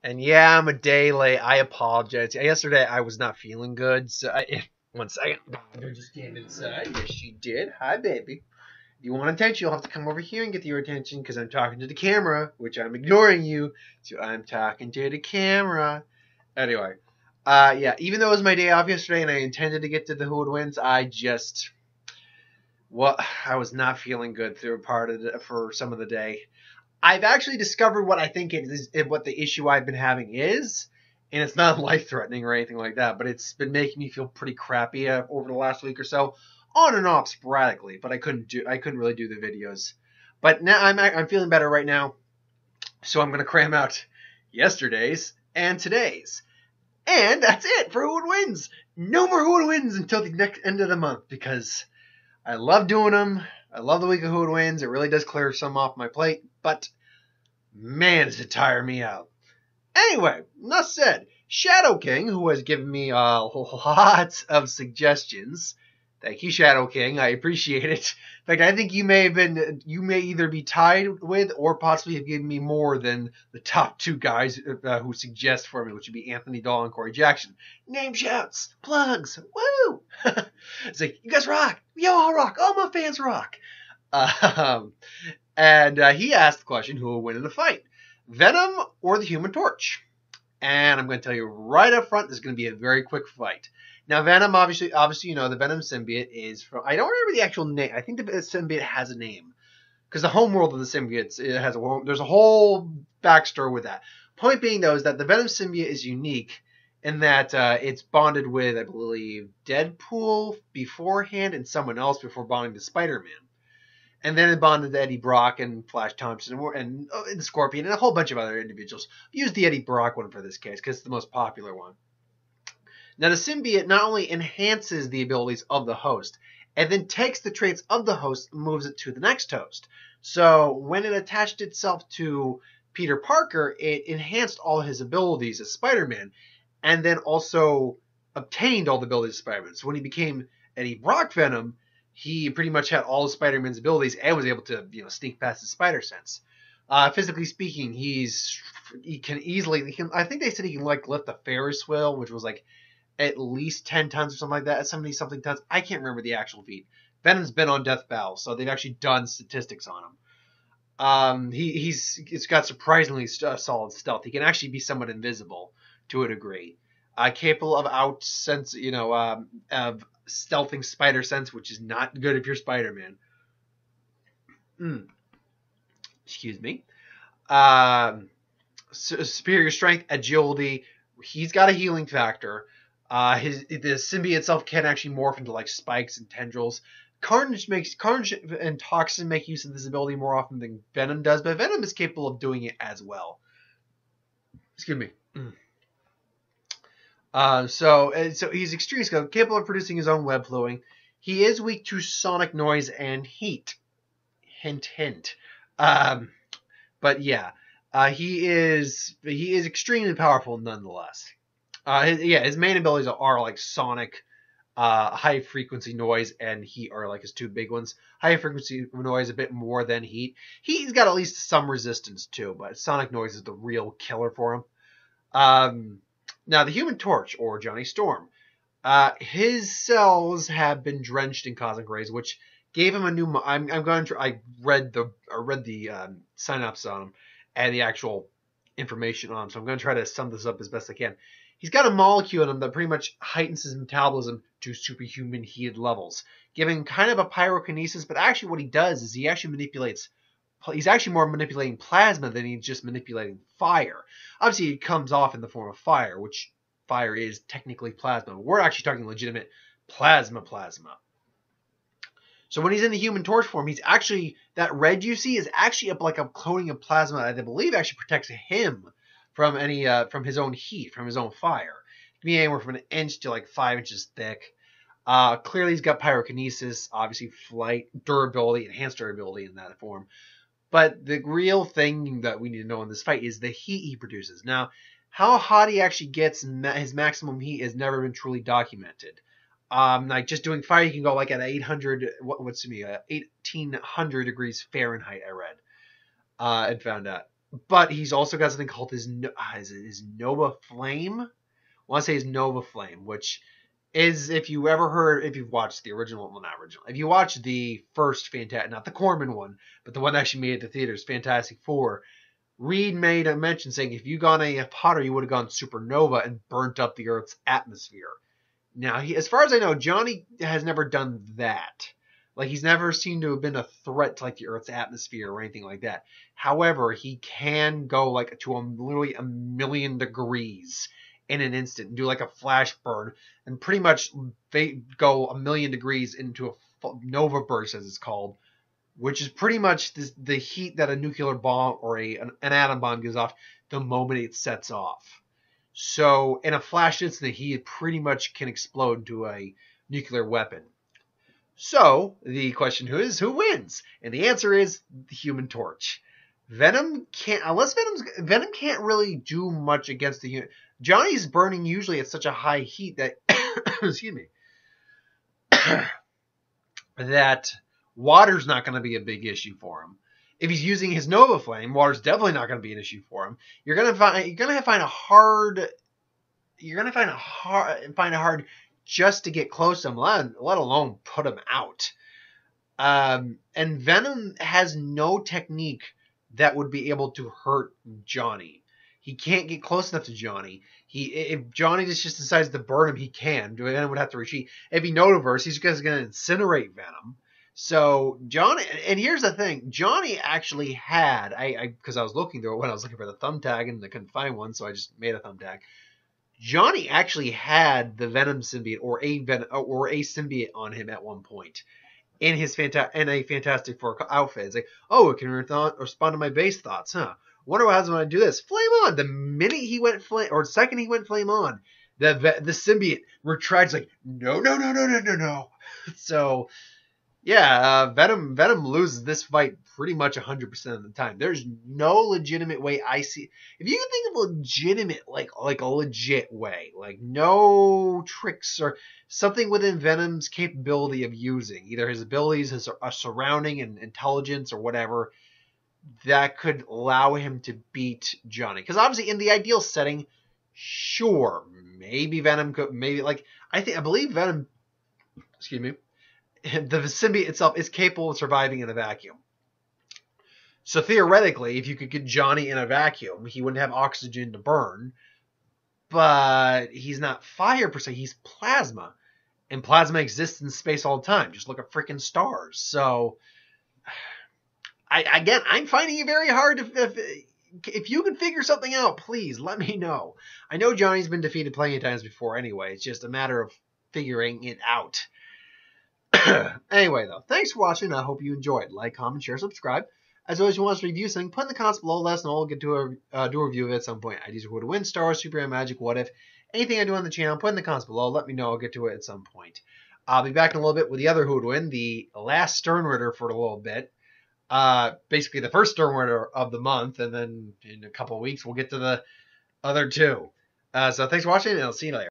And yeah, I'm a day late. I apologize. Yesterday I was not feeling good, so one second. Daughter just came inside. Yes, she did. Hi, baby. If you want attention, you'll have to come over here and get your attention because I'm talking to the camera, which I'm ignoring you. So I'm talking to the camera. Anyway, yeah. Even though it was my day off yesterday and I intended to get to the Who Would Wins, I was not feeling good through for some of the day. I've actually discovered what I think it is, what the issue I've been having is, and it's not life threatening or anything like that, but it's been making me feel pretty crappy over the last week or so, on and off sporadically. But I couldn't really do the videos. But now I'm feeling better right now, so I'm gonna cram out yesterday's and today's, and that's it for Who Would Wins. No more Who Would Wins until the next end of the month because I love doing them. I love the week of Who Would Wins. It really does clear some off my plate, but man, does it tire me out. Anyway, enough said. Shadow King, who has given me lots of suggestions. Thank you, Shadow King. I appreciate it. In fact, I think you may either be tied with or possibly have given me more than the top two guys who suggest for me, which would be Anthony Dahl and Corey Jackson. Name shouts, plugs, woo! It's like, you guys rock. Yo, all rock. All my fans rock. Um, and he asked the question, who will win in the fight? Venom or the Human Torch? And I'm going to tell you right up front, this is going to be a very quick fight. Now, Venom, obviously, you know, the Venom symbiote is from, I don't remember the actual name. I think the symbiote has a name. Because the home world of the symbiotes, there's a whole backstory with that. Point being, though, is that the Venom symbiote is unique in that it's bonded with, I believe, Deadpool beforehand and someone else before bonding to Spider-Man. And then it bonded to Eddie Brock and Flash Thompson and Scorpion and a whole bunch of other individuals. Use the Eddie Brock one for this case because it's the most popular one. Now, the symbiote not only enhances the abilities of the host, and then takes the traits of the host and moves it to the next host. So when it attached itself to Peter Parker, it enhanced all his abilities as Spider-Man, and then also obtained all the abilities of Spider-Man. So when he became Eddie Brock Venom, he pretty much had all of Spider-Man's abilities and was able to, sneak past his spider sense. Physically speaking, he can easily. I think they said he can lift a Ferris wheel, which was like at least 10 tons or something like that. 70 something tons. I can't remember the actual feat. Venom's been on death battle, so they've actually done statistics on him. He's got surprisingly solid stealth. He can actually be somewhat invisible to a degree. Capable of of stealthing spider sense, which is not good if you're Spider-Man. Excuse me. Superior strength, agility. He's got a healing factor. The symbiote itself can actually morph into like spikes and tendrils. Carnage and Toxin make use of this ability more often than Venom does, but Venom is capable of doing it as well. Excuse me. So he's extremely skilled, capable of producing his own web flowing. He is weak to sonic noise and heat. Hint, hint. But yeah, he is extremely powerful nonetheless. His main abilities are like sonic, high frequency noise, and heat are like his two big ones. High frequency noise a bit more than heat. He's got at least some resistance too, but sonic noise is the real killer for him. Now, the Human Torch, or Johnny Storm, his cells have been drenched in cosmic rays, which gave him a new. I read the synopsis on him and the actual information on him, so I'm going to try to sum this up as best I can. He's got a molecule in him that pretty much heightens his metabolism to superhuman heated levels, giving kind of a pyrokinesis. But actually, what he does is he actually manipulates. He's actually more manipulating plasma than he's just manipulating fire. Obviously, it comes off in the form of fire, which fire is technically plasma. We're actually talking legitimate plasma. So when he's in the Human Torch form, he's actually, that red you see is actually like a coating of plasma that I believe actually protects him from from his own heat, from his own fire. It can be anywhere from an inch to like 5 inches thick. Clearly, he's got pyrokinesis, obviously flight, durability, enhanced durability in that form. But the real thing that we need to know in this fight is the heat he produces. Now, how hot he actually gets, his maximum heat has never been truly documented. Like just doing fire, you can go like at 1800 degrees Fahrenheit. I read and found out. But he's also got something called his Nova Flame. I want to say his Nova Flame, which is, if you've watched the original, well, not original, if you watch the first Fantastic, not the Corman one, but the one that actually made it to theaters, Fantastic Four, Reed made a mention saying if you gone a Potter, you would have gone supernova and burnt up the Earth's atmosphere. Now, as far as I know, Johnny has never done that. Like, he's never seemed to have been a threat to, like, the Earth's atmosphere or anything like that. However, he can go, like, to literally 1,000,000 degrees in an instant and do, like, a flash burn and pretty much go 1,000,000 degrees into a nova burst, as it's called, which is pretty much the heat that a nuclear bomb or an atom bomb gives off the moment it sets off. So in a flash instant, he pretty much can explode into a nuclear weapon. So the question is, who wins? And the answer is the Human Torch. Venom can't really do much against the human. Johnny's burning usually at such a high heat that excuse me that water's not going to be a big issue for him. If he's using his Nova Flame, water's definitely not going to be an issue for him. You're gonna find it hard just to get close to him, let alone put him out. And Venom has no technique that would be able to hurt Johnny. He can't get close enough to Johnny. If Johnny just decides to burn him, he can. Venom would have to retreat. If he notiverse, he's just going to incinerate Venom. So Johnny, and here's the thing, Johnny actually had, because I was looking through it when I was looking for the thumbtack and I couldn't find one, so I just made a thumbtack. Johnny actually had the Venom symbiote or a symbiote on him at one point in a Fantastic Four outfit. It's like, oh, it can respond to my base thoughts, huh? Wonder what happens when I do this. Flame on. The minute he went flame, or the second he went flame on, the symbiote retracts like, no. So yeah, Venom loses this fight pretty much 100% of the time. There's no legitimate way I see. If you can think of legitimate, like a legit way, like no tricks or something within Venom's capability of using, either his abilities, his surrounding and intelligence or whatever, that could allow him to beat Johnny. Because obviously in the ideal setting, sure, maybe Venom could, I believe Venom, excuse me, the symbiote itself is capable of surviving in a vacuum. So theoretically, if you could get Johnny in a vacuum, he wouldn't have oxygen to burn. But he's not fire per se, he's plasma. And plasma exists in space all the time. Just look at freaking stars. So, I'm finding it very hard. If you can figure something out, please let me know. I know Johnny's been defeated plenty of times before anyway. It's just a matter of figuring it out. Anyway, though, thanks for watching. I hope you enjoyed. Like, comment, share, subscribe. As always, if you want us to review something, put in the comments below. Let us know. We'll get to do a review of it at some point. Ideas for who to win, stars, Superman, Magic, What If. Anything I do on the channel, put in the comments below. Let me know. I'll get to it at some point. I'll be back in a little bit with the other who would win, the last Sternritter for a little bit. Basically the first Sternritter of the month, and then in a couple of weeks we'll get to the other two. So thanks for watching, and I'll see you later.